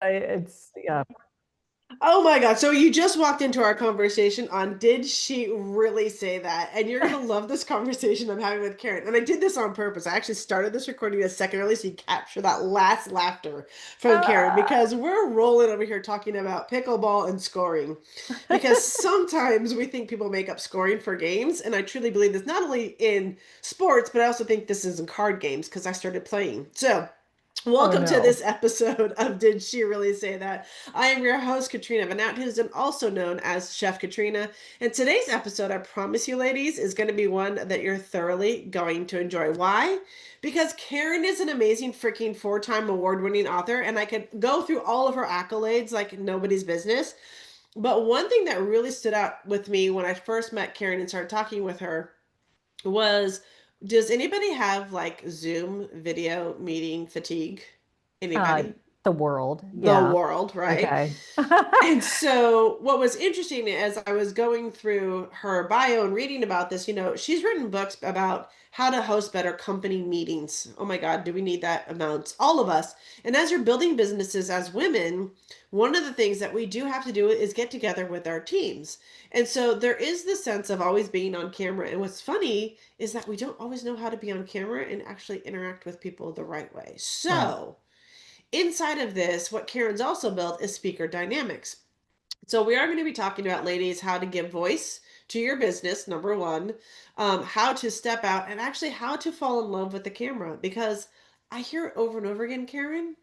It's, yeah. Oh my God. So you just walked into our conversation on did she really say that? And you're gonna love this conversation I'm having with Karen. And I did this on purpose. I actually started this recording a second early so you capture that last laughter from Karen Ah, because we're rolling over here talking about pickleball and scoring. Because sometimes we think people make up scoring for games, and I truly believe this not only in sports, but I also think this is in card games because I started playing. So oh welcome to no. this episode of Did She Really Say That? I am your host, Katrina van Oudheusden, also known as Chef Katrina. And today's episode, I promise you, ladies, is going to be one that you're thoroughly going to enjoy. Why? Because Karen is an amazing freaking four-time award-winning author, and I could go through all of her accolades like nobody's business. But one thing that really stood out with me when I first met Karen and started talking with her was, does anybody have like Zoom video meeting fatigue? Uh, Anybody? the world. The Yeah. world, right? Okay. And so what was interesting as I was going through her bio and reading about this, she's written books about how to host better company meetings. Oh my God, do we need that amount? All of us. And as you're building businesses as women, one of the things that we do have to do is get together with our teams. And so there is this sense of always being on camera. And what's funny is that we don't always know how to be on camera and actually interact with people the right way. Right. So inside of this, what Karen's also built is speaker dynamics. So we are going to be talking about, ladies, how to give voice to your business, number one, how to step out and actually how to fall in love with the camera. Because I hear it over and over again, Karen.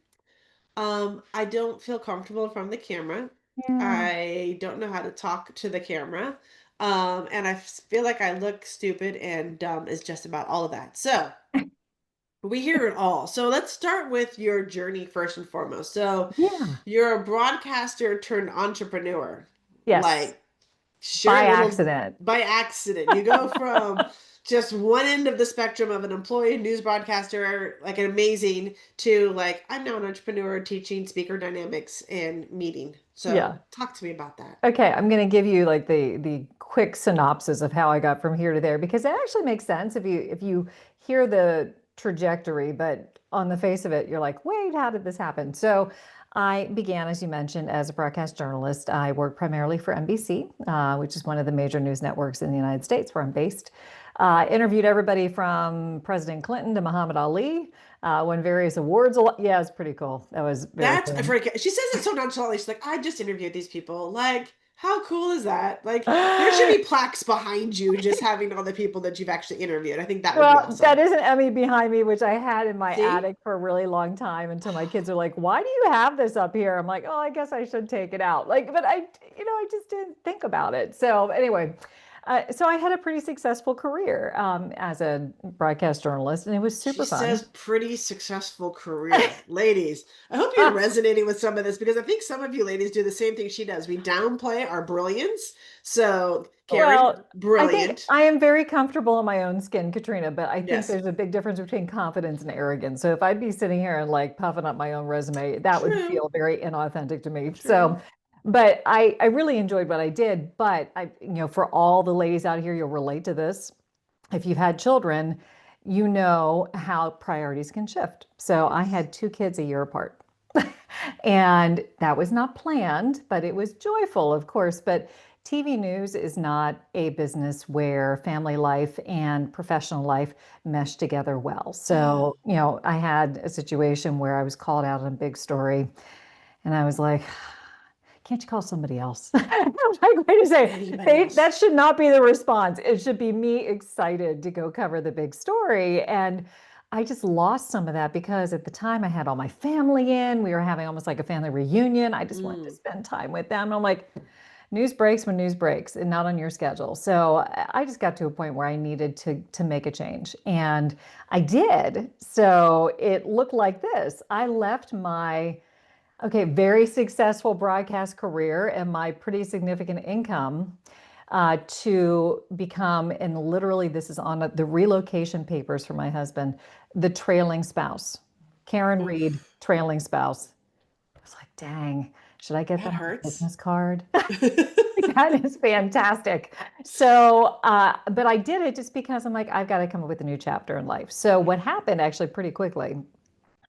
I don't feel comfortable from the camera. Yeah. I don't know how to talk to the camera. And I feel like I look stupid and dumb is just about all of that. So we hear it all. So let's start with your journey first and foremost. So Yeah. you're a broadcaster turned entrepreneur. Yes. Like, share By a little accident. by accident. You go from just one end of the spectrum of an employee news broadcaster, like an amazing, to like, I'm now an entrepreneur teaching speaker dynamics and meeting. So Yeah. talk to me about that. Okay, I'm going to give you like the quick synopsis of how I got from here to there because it actually makes sense if you hear the trajectory, but on the face of it, you're like, wait, how did this happen? So I began, as you mentioned, as a broadcast journalist. I worked primarily for NBC, which is one of the major news networks in the United States where I'm based. Interviewed everybody from President Clinton to Muhammad Ali, won various awards. Yeah, it's pretty cool. That was very That's a cool. freak. She says it so nonchalantly. She's like, I just interviewed these people. Like, how cool is that? Like, there should be plaques behind you just having all the people that you've actually interviewed. I think that would be Well, that awesome. is an Emmy behind me, which I had in my See? attic for a really long time until my kids are like, why do you have this up here? I'm like, oh, I guess I should take it out. Like, but I just didn't think about it. So anyway, so I had a pretty successful career as a broadcast journalist, and it was She super fun. says pretty successful career. Ladies, I hope you're resonating with some of this because I think some of you ladies do the same thing she does. We downplay our brilliance. So, Karen, Well, I think brilliant. I am very comfortable in my own skin, Katrina, but I think Yes. there's a big difference between confidence and arrogance. So if I'd be sitting here and like puffing up my own resume, that would True. feel very inauthentic to me. True. So, but I really enjoyed what I did. But for all the ladies out here, you'll relate to this. If you've had children, you know how priorities can shift. So I had two kids a year apart. And that was not planned, but it was joyful, of course. But TV news is not a business where family life and professional life mesh together well. So, I had a situation where I was called out on a big story, and I was like, can't you call somebody else? I'm like, wait a second. Anybody else? That should not be the response. It should be me excited to go cover the big story. And I just lost some of that because at the time I had all my family in. We were having almost like a family reunion. I just wanted to Mm. spend time with them. And I'm like, news breaks when news breaks and not on your schedule. So I just got to a point where I needed to make a change. And I did. So it looked like this. I left my okay, very successful broadcast career and my pretty significant income to become, and literally this is on the relocation papers for my husband, the trailing spouse. Karin Reed, Oof. trailing spouse. I was like, dang, should I get That that on a hurts. business card? That is fantastic. So, but I did it just because I'm like, I've got to come up with a new chapter in life. So what happened actually pretty quickly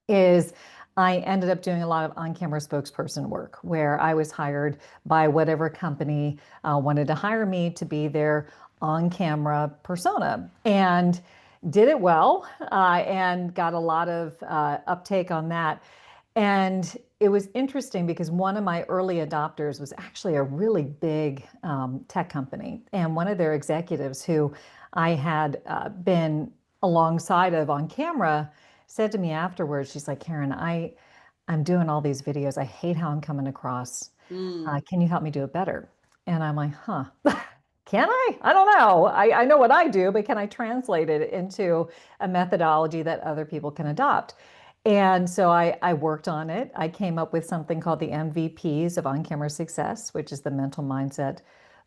is I ended up doing a lot of on-camera spokesperson work where I was hired by whatever company wanted to hire me to be their on-camera persona and did it well and got a lot of uptake on that. And it was interesting because one of my early adopters was actually a really big tech company. And one of their executives, who I had been alongside of on camera, said to me afterwards, she's like, Karin, I'm doing all these videos. I hate how I'm coming across. Mm. Can you help me do it better? And I'm like, huh, can I? I don't know. I know what I do, but can I translate it into a methodology that other people can adopt? And so I worked on it. I came up with something called the MVPs of on-camera success, which is the mental mindset,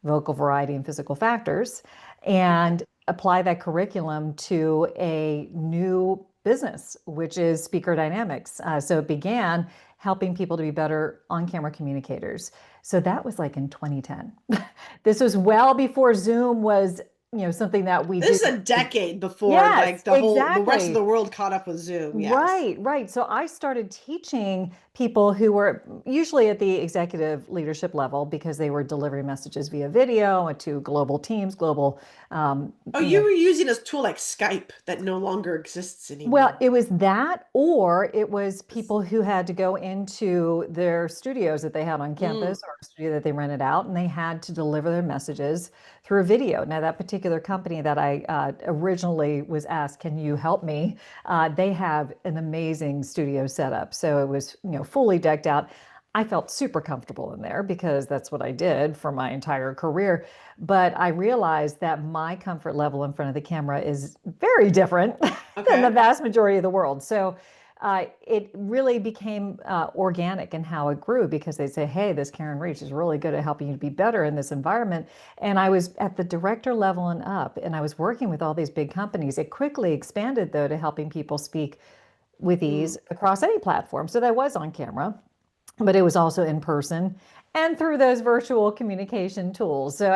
vocal variety, and physical factors, Okay. and apply that curriculum to a new business, which is speaker dynamics. So it began helping people to be better on-camera communicators. So that was like in 2010. This was well before Zoom was, something that we This did. is a decade before like Yes, the rest of exactly. the world caught up with Zoom. Yes. Right, right. So I started teaching people who were usually at the executive leadership level because they were delivering messages via video and to global teams, global, um, Oh, you you know, were using a tool like Skype that no longer exists well, anymore. it was that, or it was people who had to go into their studios that they had on Mm. campus or a studio that they rented out, and they had to deliver their messages through video. Now, that particular company that I originally was asked, "Can you help me?" They have an amazing studio setup, so it was, fully decked out. I felt super comfortable in there because that's what I did for my entire career. But I realized that my comfort level in front of the camera is very different than the Okay. vast majority of the world. So it really became organic in how it grew because they say, hey, this Karin Reed is really good at helping you to be better in this environment. And I was at the director level and up, and I was working with all these big companies. It quickly expanded, though, to helping people speak with Mm. ease across any platform. So that was on camera, but it was also in person and through those virtual communication tools. So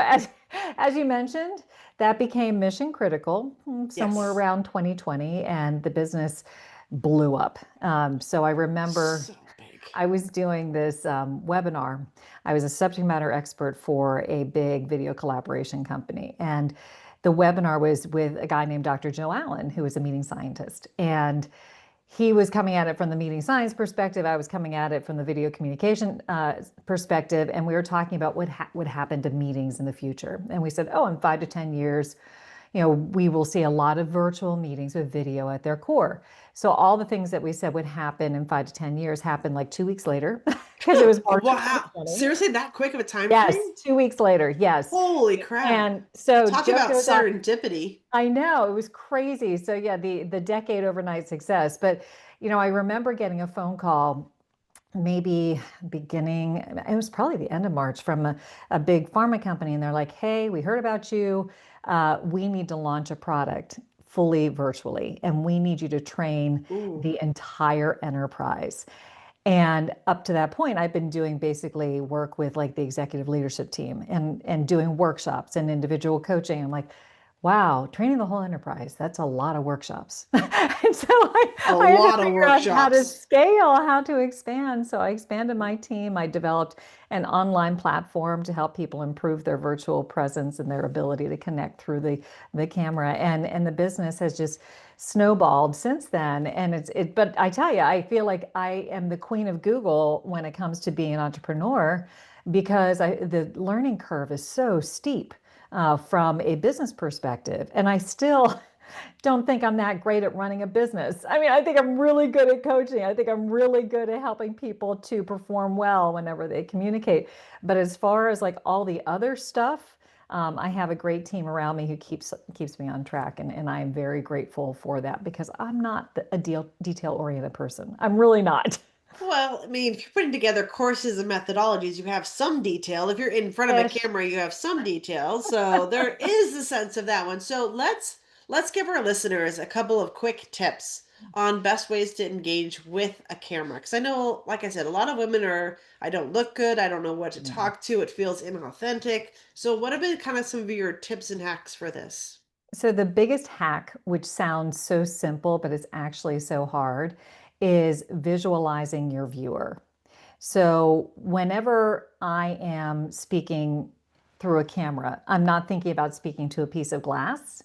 as you mentioned, that became mission critical somewhere Yes. around 2020, and the business blew up. So I remember So big. I was doing this webinar. I was a subject matter expert for a big video collaboration company, and the webinar was with a guy named Dr. Joe Allen, who is a meeting scientist. And he was coming at it from the meeting science perspective. I was coming at it from the video communication perspective. And we were talking about what would happen to meetings in the future. And we said, oh, in 5 to 10 years, we will see a lot of virtual meetings with video at their core. So all the things that we said would happen in 5 to 10 years happened like 2 weeks later because it was March of Wow. 2020. Seriously, that quick of a time Yes, frame? 2 weeks later. Yes. Holy crap. And so Talk joke about goes on. serendipity. I know it was crazy. So yeah, the decade overnight success. But I remember getting a phone call maybe beginning, it was probably the end of March from a big pharma company, and they're like, "Hey, we heard about you. We need to launch a product fully virtually, and we need you to train Ooh. the entire enterprise." And up to that point, I've been doing basically work with like the executive leadership team and doing workshops and individual coaching. I'm like, wow, training the whole enterprise, that's a lot of workshops. And so A I had to lot of figure out how to workshops. scale, how to expand. So I expanded my team. I developed an online platform to help people improve their virtual presence and their ability to connect through the camera. And the business has just snowballed since then. And but I tell you, I feel like I am the queen of Google when it comes to being an entrepreneur because the learning curve is so steep from a business perspective. And I still don't think I'm that great at running a business. I mean, I think I'm really good at coaching. I think I'm really good at helping people to perform well whenever they communicate. But as far as like all the other stuff, I have a great team around me who keeps me on track, and I am very grateful for that because I'm not a detail-oriented person. I'm really not. Well, I mean, if you're putting together courses and methodologies, you have some detail. If you're in front of a Ish. camera, you have some detail. So there is a sense of that one. So let's give our listeners a couple of quick tips on best ways to engage with a camera. Because I know, like I said, a lot of women are, I don't look good, I don't know what to Yeah. talk to, it feels inauthentic. So what have been kind of some of your tips and hacks for this? So the biggest hack, which sounds so simple, but it's actually so hard, is visualizing your viewer. So whenever I am speaking through a camera, I'm not thinking about speaking to a piece of glass.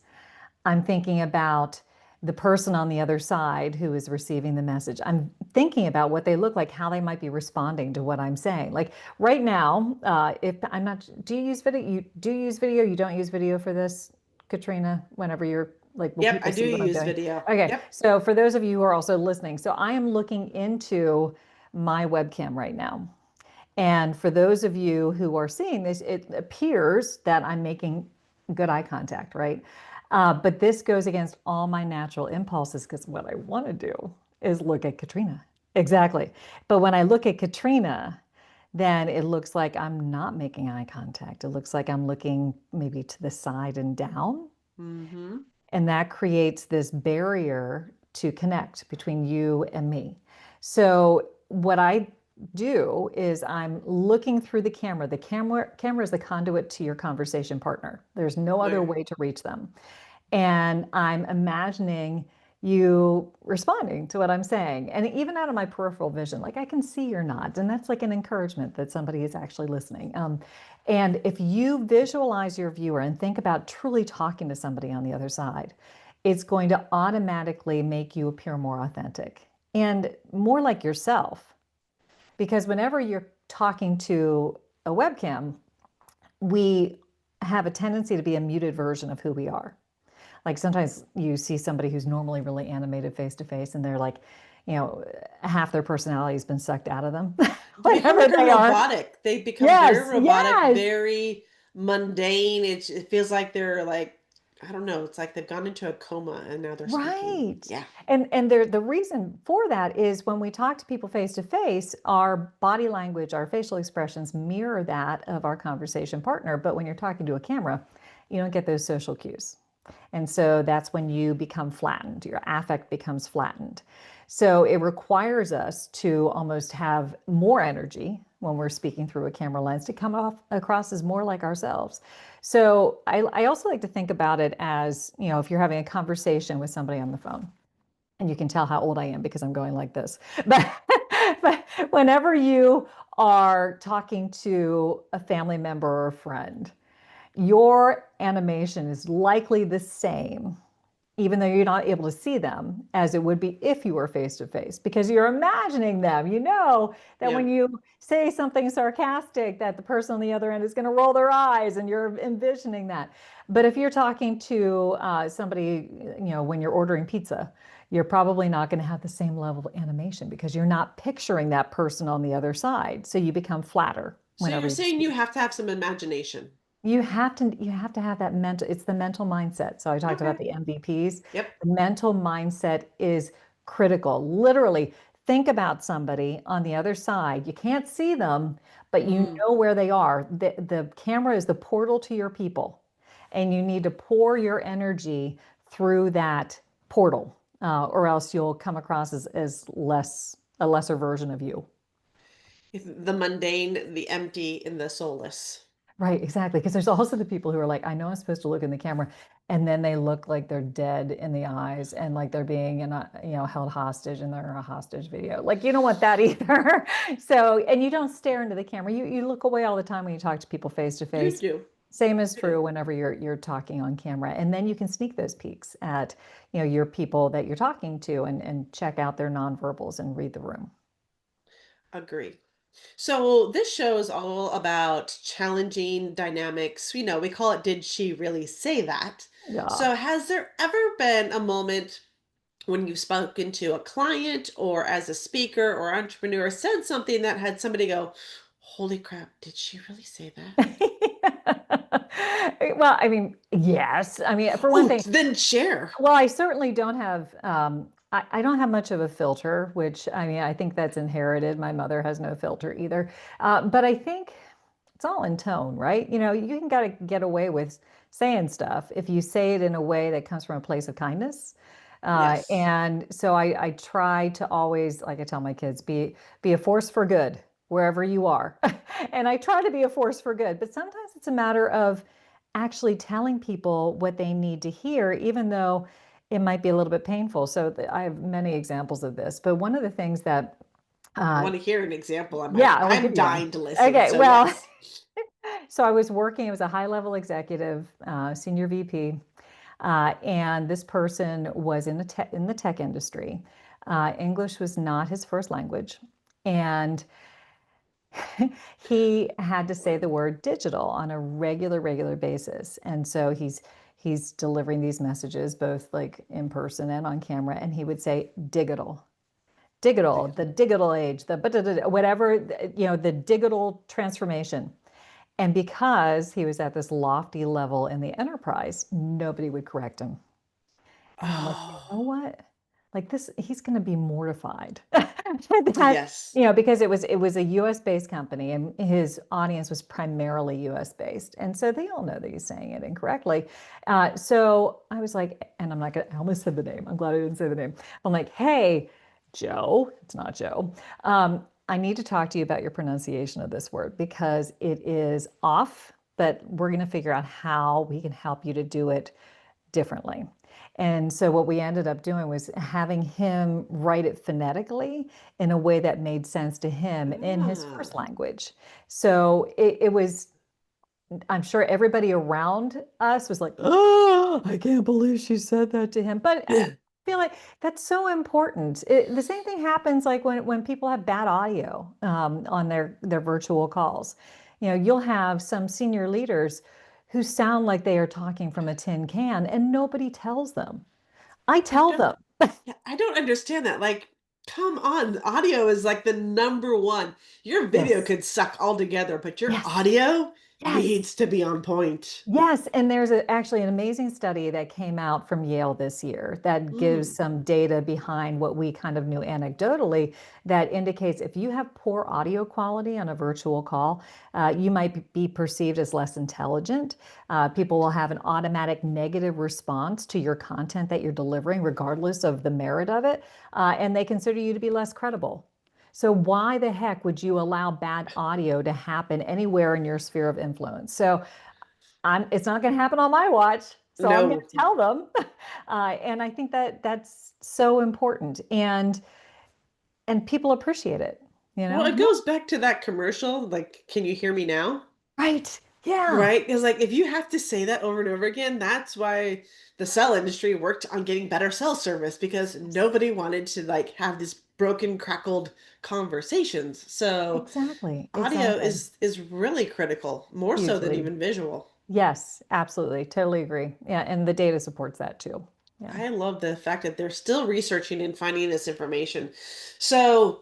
I'm thinking about the person on the other side who is receiving the message. I'm thinking about what they look like, how they might be responding to what I'm saying. Like right now, if I'm not, do you use video? You do use video? You don't use video for this, Katrina? Whenever you're like, will Yep, I people do see what I'm use doing? video. Okay, Yep. so for those of you who are also listening, so I am looking into my webcam right now. And for those of you who are seeing this, it appears that I'm making good eye contact, right? But this goes against all my natural impulses because what I want to do is look at Katrina. Exactly. But when I look at Katrina, then it looks like I'm not making eye contact. It looks like I'm looking maybe to the side and down. Mm-hmm. And that creates this barrier to connect between you and me. So what I do is I'm looking through the camera. The camera is the conduit to your conversation partner. There's no other Okay. way to reach them. And I'm imagining you responding to what I'm saying. And even out of my peripheral vision, like I can see your nods. And that's like an encouragement that somebody is actually listening. And if you visualize your viewer and think about truly talking to somebody on the other side, it's going to automatically make you appear more authentic and more like yourself. Because whenever you're talking to a webcam, we have a tendency to be a muted version of who we are. Like sometimes you see somebody who's normally really animated face to face and they're like, half their personality has been sucked out of them, They become whatever like a they are. robotic. They become very Yes, robotic, yes, very mundane. It feels like they're like, I don't know, it's like they've gone into a coma and now they're speaking. right. Yeah. And the reason for that is when we talk to people face to face, our body language, our facial expressions mirror that of our conversation partner. But when you're talking to a camera, you don't get those social cues. And so that's when you become flattened, your affect becomes flattened. So it requires us to almost have more energy when we're speaking through a camera lens to come off across as more like ourselves. So I also like to think about it as, if you're having a conversation with somebody on the phone, and you can tell how old I am because I'm going like this. But, but whenever you are talking to a family member or a friend, your animation is likely the same, even though you're not able to see them, as it would be if you were face to face, because you're imagining them. You know that Yeah. when you say something sarcastic, that the person on the other end is going to roll their eyes, and you're envisioning that. But if you're talking to somebody, when you're ordering pizza, you're probably not going to have the same level of animation because you're not picturing that person on the other side. So you become flatter So whenever you're you saying you speak. have to have some imagination. You have to have that mental, it's the mental mindset. So I talked Okay. about the MVPs. Yep. The mental mindset is critical. Literally, think about somebody on the other side. You can't see them, but you Mm. know where they are. The camera is the portal to your people, and you need to pour your energy through that portal, or else you'll come across as a lesser version of you. The mundane, the empty, and the soulless. Right, exactly. Because there's also the people who are like, I know I'm supposed to look in the camera, and then they look like they're dead in the eyes and like they're being, held hostage and they're in a hostage video. Like you don't want that either. So, and you don't stare into the camera. You look away all the time when you talk to people face to You face. do. Same is You do. true whenever you're talking on camera. And then you can sneak those peeks at, your people that you're talking to and check out their nonverbals and read the room. Agree. So this show is all about challenging dynamics. We call it Did She Really Say That? Yeah. So has there ever been a moment when you've spoken to a client or as a speaker or entrepreneur said something that had somebody go, holy crap, did she really say that? Well, I mean, yes. I mean, for one Oh, thing, then share. well, I certainly don't have, I don't have much of a filter, which I mean, I think that's inherited. My mother has no filter either. But I think it's all in tone, right? You can gotta get away with saying stuff if you say it in a way that comes from a place of kindness. Yes. And so I try to always, like I tell my kids, be a force for good wherever you are. And I try to be a force for good, but sometimes it's a matter of actually telling people what they need to hear, even though it might be a little bit painful. So I have many examples of this, but one of the things that, I uh, want to hear an example. yeah, I will I'm give you one. dying to listen. Okay, So well, yes. so I was working, it was a high level executive, senior VP, and this person was in the tech industry. English was not his first language. And he had to say the word digital on a regular basis. And so he's delivering these messages both like in person and on camera, and he would say digital, the digital age, the whatever, the digital transformation. And because he was at this lofty level in the enterprise, nobody would correct him. And I'm like, you know Oh, what? Like this, he's going to be mortified that, yes. because it was a US based company and his audience was primarily US based. And so they all know that he's saying it incorrectly. So I was like, and I'm not going to, I almost said the name. I'm glad I didn't say the name. I'm like, hey, Joe, it's not Joe. I need to talk to you about your pronunciation of this word because it is off, but we're going to figure out how we can help you to do it differently. And so what we ended up doing was having him write it phonetically in a way that made sense to him in his Ah. first language. So it was, I'm sure everybody around us was like, oh, I can't believe she said that to him. But I feel like that's so important. The same thing happens like when people have bad audio on their virtual calls. You'll have some senior leaders who sound like they are talking from a tin can and nobody tells them. I I tell don't them. Yeah, I don't understand that. Like, come on. Audio is like the number one. Your video Yes. could suck altogether, but your Yes. audio Yes. needs to be on point. Yes, and there's actually an amazing study that came out from Yale this year that gives Mm. some data behind what we kind of knew anecdotally that indicates if you have poor audio quality on a virtual call, you might be perceived as less intelligent. People will have an automatic negative response to your content that you're delivering, regardless of the merit of it, and they consider you to be less credible. So why the heck would you allow bad audio to happen anywhere in your sphere of influence? So it's not going to happen on my watch. So I'm going No. to tell them. And I think that that's so important. And people appreciate it, you Well, know? it goes back to that commercial, like, can you hear me now? Right. Yeah. Right? Because, like, if you have to say that over and over again, that's why the cell industry worked on getting better cell service because Yes. nobody wanted to, like, have these broken, crackled conversations. So, Exactly. audio Exactly. is really critical, more so than Hugely. even visual. Yes, absolutely. Totally agree. Yeah. And the data supports that too. Yeah. I love the fact that they're still researching and finding this information. So,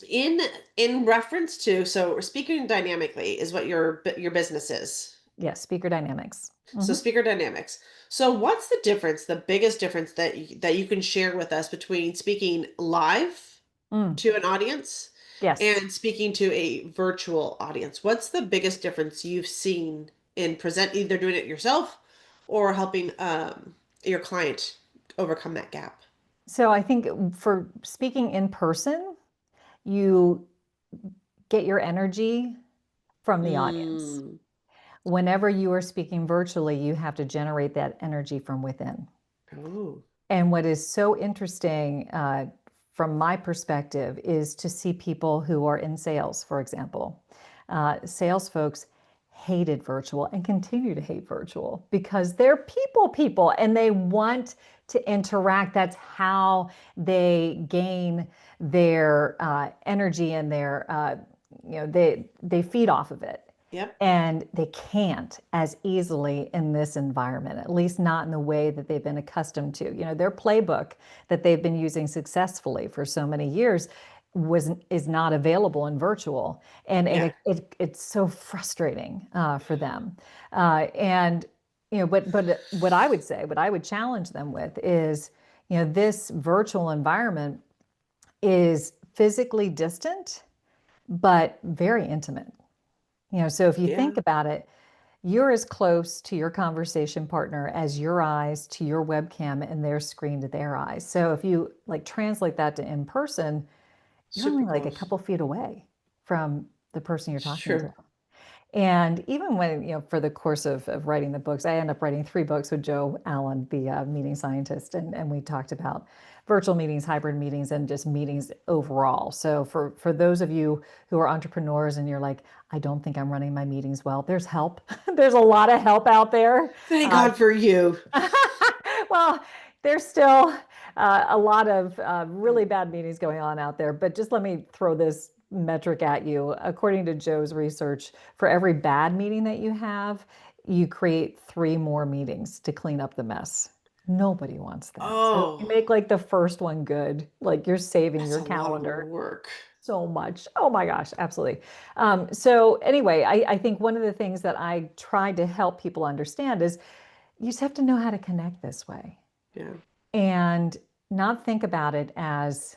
in reference to, so speaking dynamically is what your business is. Yes. Speaker dynamics. So speaker dynamics. So what's the difference, the biggest difference that you can share with us between speaking live Mm. to an audience Yes. and speaking to a virtual audience? What's the biggest difference you've seen in present, either doing it yourself or helping your client overcome that gap? So I think for speaking in person, you get your energy from the audience. Mm. Whenever you are speaking virtually, you have to generate that energy from within. Oh, And what is so interesting from my perspective is to see people who are in sales, for example. Sales folks hated virtual and continue to hate virtual because they're people and they want to interact. That's how they gain their energy and their, they feed off of it. yep, And they can't as easily in this environment, at least not in the way that they've been accustomed to. Their playbook that they've been using successfully for so many years is not available in virtual, and yeah, it's so frustrating for them. And but what I would say, what I would challenge them with is, this virtual environment is physically distant, but very intimate. So if you think yeah, about it, you're as close to your conversation partner as your eyes to your webcam and their screen to their eyes. So if you like translate that to in person, you're super only like a close. couple feet away from the person you're talking to. Sure. And even when, for the course of writing the books, I end up writing 3 books with Joe Allen, the meeting scientist, and we talked about virtual meetings, hybrid meetings, and just meetings overall. So for those of you who are entrepreneurs and you're like, I don't think I'm running my meetings well, there's help. There's a lot of help out there. Thank Uh, God for you. well, there's still a lot of really bad meetings going on out there, but just let me throw this metric at you. According to Joe's research, for every bad meeting that you have, you create 3 more meetings to clean up the mess. Nobody wants that. So if you Oh, make like the first one good, like you're saving that's your a lot of calendar work. so much. Oh my gosh, absolutely. So anyway, I think one of the things that I try to help people understand is you just have to know how to connect this way Yeah. and not think about it as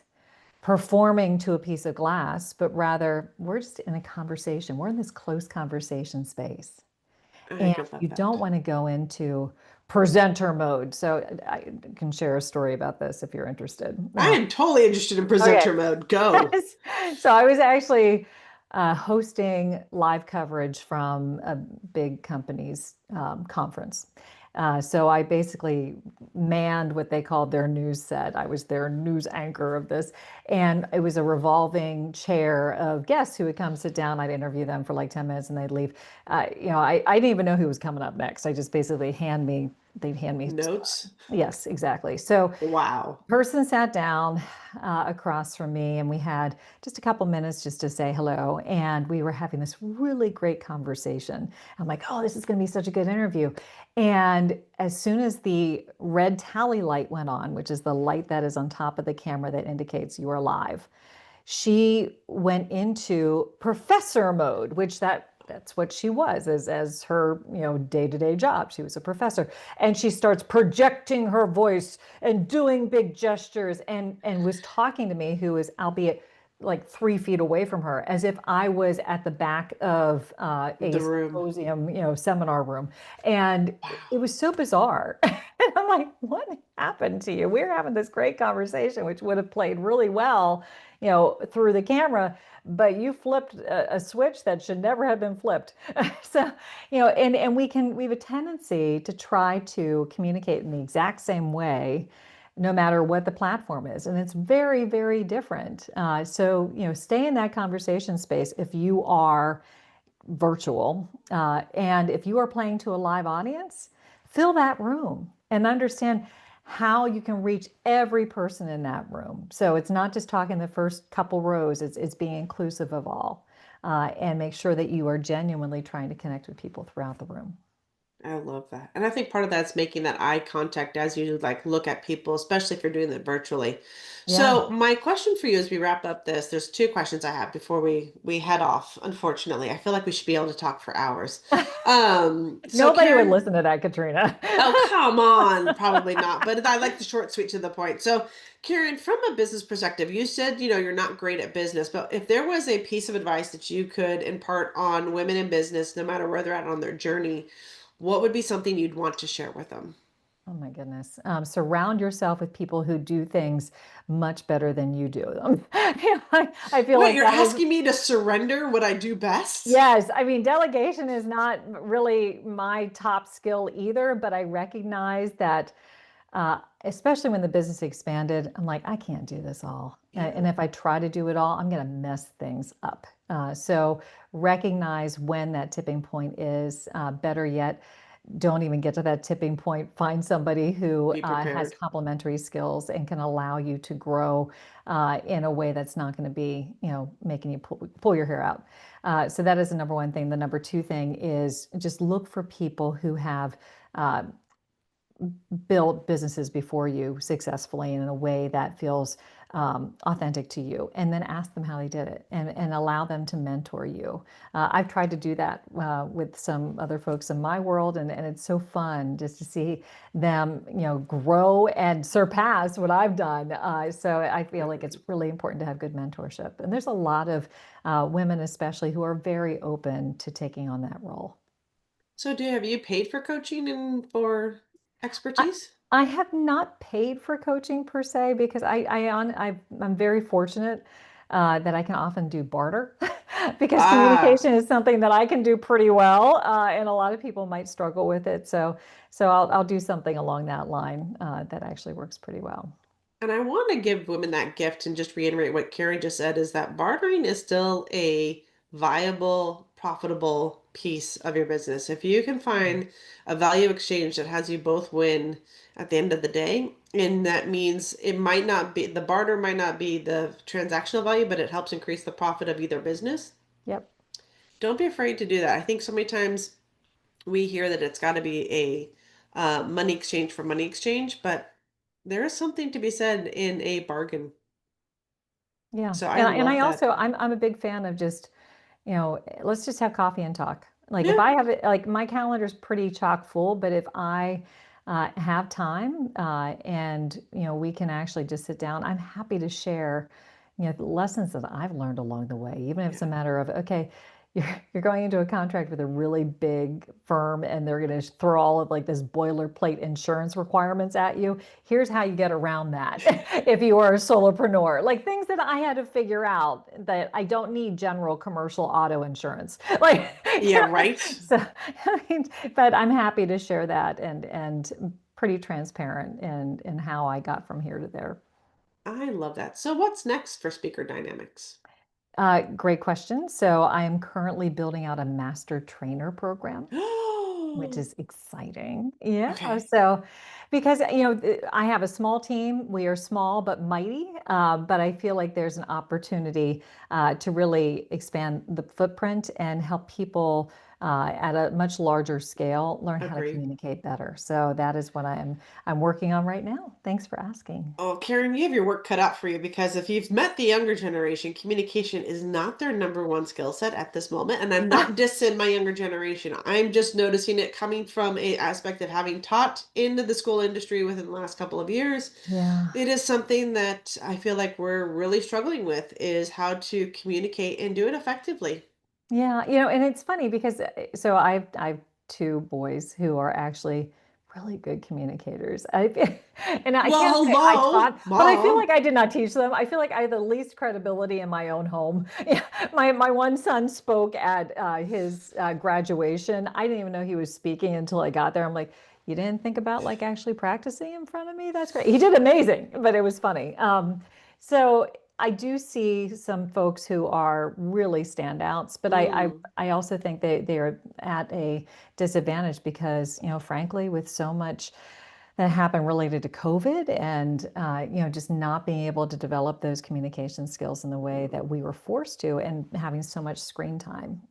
performing to a piece of glass, but rather we're just in a conversation. We're in this close conversation space. I And could love you don't that. want to go into presenter mode. So I can share a story about this if you're interested. I am totally interested in Okay. presenter mode. Go. So I was actually hosting live coverage from a big company's conference. So I basically manned what they called their news set. I was their news anchor of this. And it was a revolving chair of guests who would come sit down. I'd interview them for like 10 minutes and they'd leave. I didn't even know who was coming up next. I just basically they'd hand me. Notes. Yes, exactly. So Wow. person sat down across from me and we had just a couple minutes just to say hello, and we were having this really great conversation. I'm like, oh, this is going to be such a good interview. And as soon as the red tally light went on, which is the light that is on top of the camera that indicates you are live, she went into professor mode, which that's what she was as her day-to-day job. She was a professor, and she starts projecting her voice and doing big gestures and was talking to me, who is albeit like 3 feet away from her, as if I was at the back of a The room. symposium, seminar room. And it Wow. was so bizarre. And I'm like, what happened to you? We're having this great conversation, which would have played really well, through the camera, but you flipped a switch that should never have been flipped. So, and we have a tendency to try to communicate in the exact same way, no matter what the platform is. And it's very, very different. So, stay in that conversation space if you are virtual. And if you are playing to a live audience, fill that room and understand how you can reach every person in that room. So it's not just talking the first couple rows, it's being inclusive of all, and make sure that you are genuinely trying to connect with people throughout the room. I love that. And I think part of that's making that eye contact as you like look at people, especially if you're doing it virtually. Yeah. So my question for you as we wrap up this, there's 2 questions I have before we head off. Unfortunately, I feel like we should be able to talk for hours. So Nobody would Karen, listen to that, Katrina. oh come on, probably not, but I like the short, sweet to the point. So Karen, from a business perspective, you said, you're not great at business, but if there was a piece of advice that you could impart on women in business, no matter where they're at on their journey, what would be something you'd want to share with them? Oh my goodness. Surround yourself with people who do things much better than you do them. I feel Wait, like you're that is, asking me to surrender what I do best? yes. I mean, delegation is not really my top skill either, but I recognize that, especially when the business expanded, I'm like, I can't do this all. Yeah. And if I try to do it all, I'm going to mess things up. So recognize when that tipping point is. Better yet, don't even get to that tipping point. Find somebody who Be has prepared. complementary skills and can allow you to grow in a way that's not going to be, making you pull your hair out. So that is the number one thing. The number two thing is just look for people who have uh, built businesses before you successfully in a way that feels authentic to you, and then ask them how they did it, and allow them to mentor you. I've tried to do that with some other folks in my world, and it's so fun just to see them, grow and surpass what I've done. So I feel like it's really important to have good mentorship. And there's a lot of women, especially, who are very open to taking on that role. So, have you paid for coaching and for I, expertise? I have not paid for coaching per se because I'm very fortunate. that I can often do barter because Ah, communication is something that I can do pretty well, and a lot of people might struggle with it. So I'll do something along that line that actually works pretty well. and I want to give women that gift and just reiterate what Karen just said is that bartering is still a viable, profitable piece of your business. If you can find a value exchange that has you both win at the end of the day, and that means it might not be the barter might not be the transactional value, but it helps increase the profit of either business. Yep. Don't be afraid to do that. I think so many times we hear that it's got to be a money exchange for money exchange, but there is something to be said in a bargain. Yeah. So I And love I that. also I'm a big fan of just, let's just have coffee and talk. Like if Yeah, I have it, like my calendar's pretty chock full, but if I have time and we can actually just sit down, I'm happy to share, the lessons that I've learned along the way, even if it's a yeah, matter of, okay, you're going into a contract with a really big firm and they're going to throw all of like this boilerplate insurance requirements at you. Here's how you get around that if you are a solopreneur. Like things that I had to figure out that I don't need general commercial auto insurance. Like, yeah, right. so I mean, but I'm happy to share that and pretty transparent in how I got from here to there. I love that. So what's next for Speaker Dynamics? Great question. So I am currently building out a master trainer program, which is exciting. Yeah. Okay, So, because, I have a small team, we are small but mighty, but I feel like there's an opportunity to really expand the footprint and help people at a much larger scale learn how to agree. communicate better. So that is what I'm working on right now. Thanks for asking. Oh, Karen, you have your work cut out for you because if you've met the younger generation, communication is not their number one skill set at this moment. And I'm not dissing my younger generation. I'm just noticing it coming from a aspect of having taught into the school industry within the last couple of years. Yeah. It is something that I feel like we're really struggling with is how to communicate and do it effectively. Yeah, and it's funny because so I've two boys who are actually really good communicators. And I Well, can't say I hello, taught, but I feel mom. like I did not teach them. I feel like I had the least credibility in my own home. Yeah, my one son spoke at his graduation. I didn't even know he was speaking until I got there. I'm like, you didn't think about like actually practicing in front of me? That's great. He did amazing, but it was funny. So I do see some folks who are really standouts, but Mm, I also think they are at a disadvantage because, frankly, with so much that happened related to COVID and, just not being able to develop those communication skills in the way that mm. we were forced to and having so much screen time,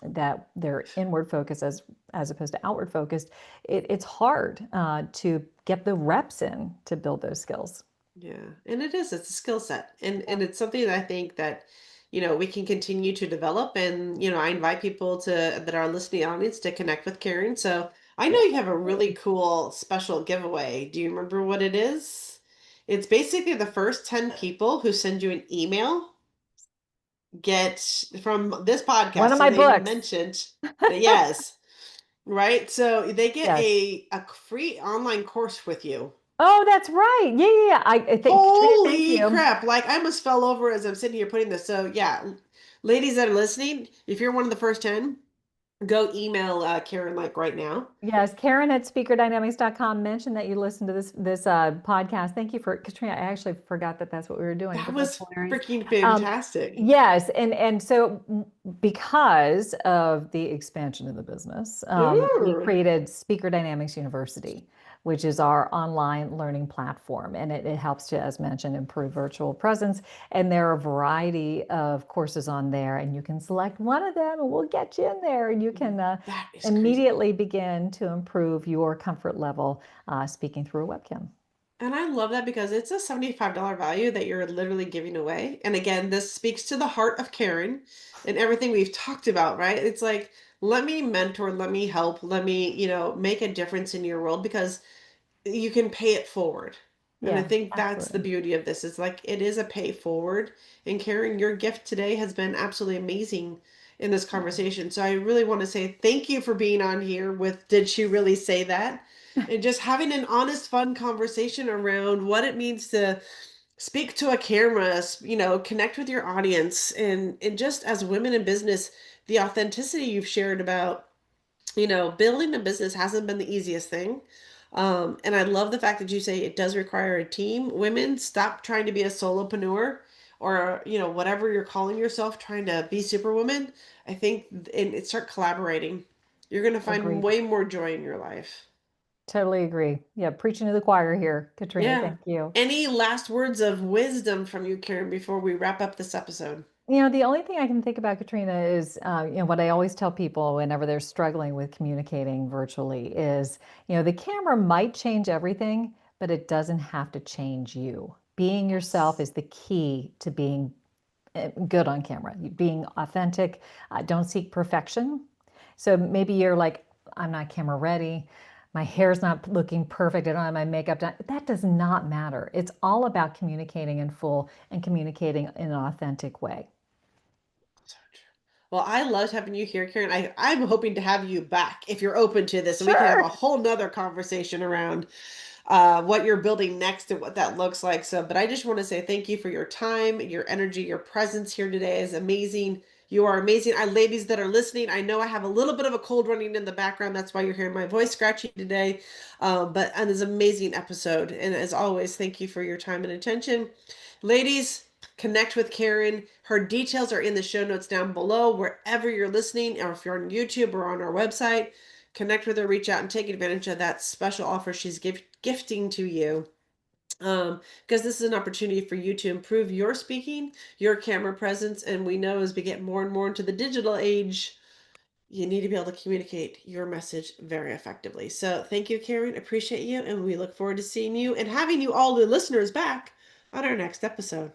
that they're inward focused as opposed to outward focused, it's hard to get the reps in to build those skills. Yeah, and it's a skill set. And it's something that I think that, we can continue to develop and, I invite people to that are listening audience to connect with Karen. So I know Yeah. you have a really cool special giveaway. Do you remember what it is? It's basically the first 10 people who send you an email get from this One podcast. of So my they books. mentioned that yes, right? So they get Yes. a free online course with you. Oh, that's right. Yeah, yeah, yeah. I think Katrina, thank Holy you. crap. Like I almost fell over as I'm sitting here putting this. So yeah, ladies that are listening, if you're one of the first 10, go email Karen like right now. Yes, Karen at speakerdynamics.com mentioned that you listened to this podcast. Thank you for Katrina. I actually forgot that that's what we were doing, That but that's was hilarious. freaking Um, fantastic. yes, and so because of the expansion of the business, we Ooh, created Speaker Dynamics University, which is our online learning platform, and it helps to, as mentioned, improve virtual presence. And there are a variety of courses on there, and you can select one of them, and we'll get you in there, and you can that is crazy. immediately begin to improve your comfort level speaking through a webcam. And I love that because it's a $75 value that you're literally giving away. And again, this speaks to the heart of Karen and everything we've talked about, right? It's like, let me mentor, let me help, let me, make a difference in your world because you can pay it forward. And I Yeah, think that's the absolutely. beauty of this. It's like it is a pay forward. And Karen, your gift today has been absolutely amazing in this conversation. So I really want to say thank you for being on here with Did She Really Say That? And just having an honest, fun conversation around what it means to speak to a camera, connect with your audience, and just as women in business, the authenticity you've shared about, building a business hasn't been the easiest thing. And I love the fact that you say it does require a team. Women, stop trying to be a solopreneur or, whatever you're calling yourself, trying to be superwoman. I think and start collaborating. You're going to find Agreed. way more joy in your life. Totally agree. Yeah, preaching to the choir here, Katrina. Yeah. Thank you. Any last words of wisdom from you, Karen, before we wrap up this episode? The only thing I can think about, Katrina, is what I always tell people whenever they're struggling with communicating virtually is, the camera might change everything, but it doesn't have to change you. Being yourself Yes. is the key to being good on camera, being authentic. Don't seek perfection. So maybe you're like, I'm not camera ready. My hair's not looking perfect. I don't have my makeup done. That does not matter. It's all about communicating in full and communicating in an authentic way. So true. Well, I loved having you here, Karen. I'm hoping to have you back if you're open to this, and we can have a Sure. whole nother conversation around what you're building next and what that looks like. So, but I just want to say thank you for your time, your energy, your presence here today is amazing. You are amazing. I, ladies that are listening, I know I have a little bit of a cold running in the background. That's why you're hearing my voice scratchy today. But and it's an amazing episode. And as always, thank you for your time and attention. Ladies, connect with Karen. Her details are in the show notes down below, wherever you're listening, or if you're on YouTube or on our website. Connect with her, reach out, and take advantage of that special offer she's gifting to you. Because this is an opportunity for you to improve your speaking, your camera presence, and we know as we get more and more into the digital age, you need to be able to communicate your message very effectively. So thank you, Karen. Appreciate you, and we look forward to seeing you and having you all the listeners back on our next episode.